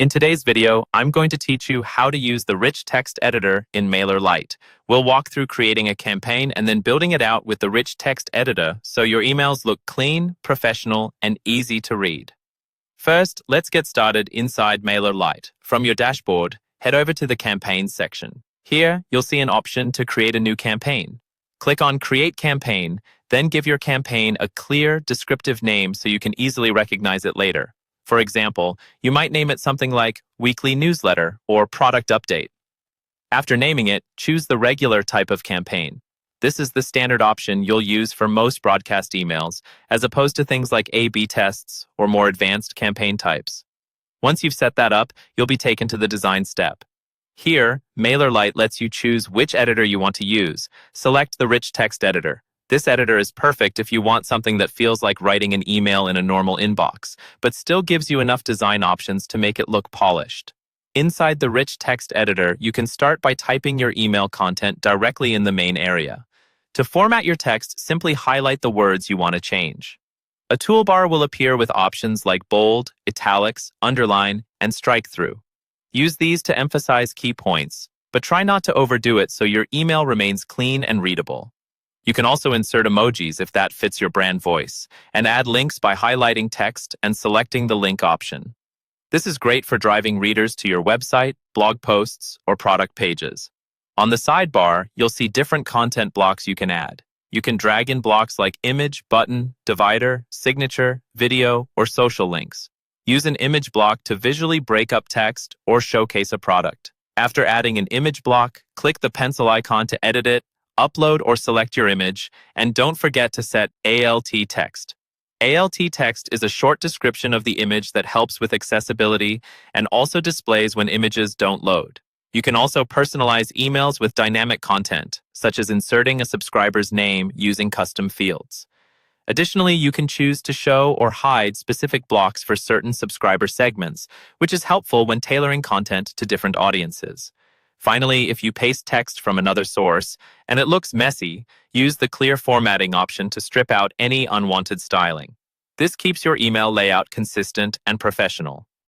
In today's video, I'm going to teach you how to use the rich text editor in Mailerlite. We'll walk through creating a campaign and then building it out with the rich text editor so your emails look clean, professional, and easy to read. First, let's get started inside Mailerlite. From your dashboard, head over to the Campaigns section. Here, you'll see an option to create a new campaign. Click on Create Campaign, then give your campaign a clear, descriptive name so you can easily recognize it later. For example, you might name it something like Weekly Newsletter or Product Update. After naming it, choose the regular type of campaign. This is the standard option you'll use for most broadcast emails, as opposed to things like A/B tests or more advanced campaign types. Once you've set that up, you'll be taken to the design step. Here, Mailerlite lets you choose which editor you want to use. Select the rich text editor. This editor is perfect if you want something that feels like writing an email in a normal inbox, but still gives you enough design options to make it look polished. Inside the rich text editor, you can start by typing your email content directly in the main area. To format your text, simply highlight the words you want to change. A toolbar will appear with options like bold, italics, underline, and strike through. Use these to emphasize key points, but try not to overdo it so your email remains clean and readable. You can also insert emojis if that fits your brand voice, and add links by highlighting text and selecting the link option. This is great for driving readers to your website, blog posts, or product pages. On the sidebar, you'll see different content blocks you can add. You can drag in blocks like image, button, divider, signature, video, or social links. Use an image block to visually break up text or showcase a product. After adding an image block, click the pencil icon to edit it, upload or select your image, and don't forget to set ALT text. ALT text is a short description of the image that helps with accessibility and also displays when images don't load. You can also personalize emails with dynamic content, such as inserting a subscriber's name using custom fields. Additionally, you can choose to show or hide specific blocks for certain subscriber segments, which is helpful when tailoring content to different audiences. Finally, if you paste text from another source and it looks messy, use the clear formatting option to strip out any unwanted styling. This keeps your email layout consistent and professional.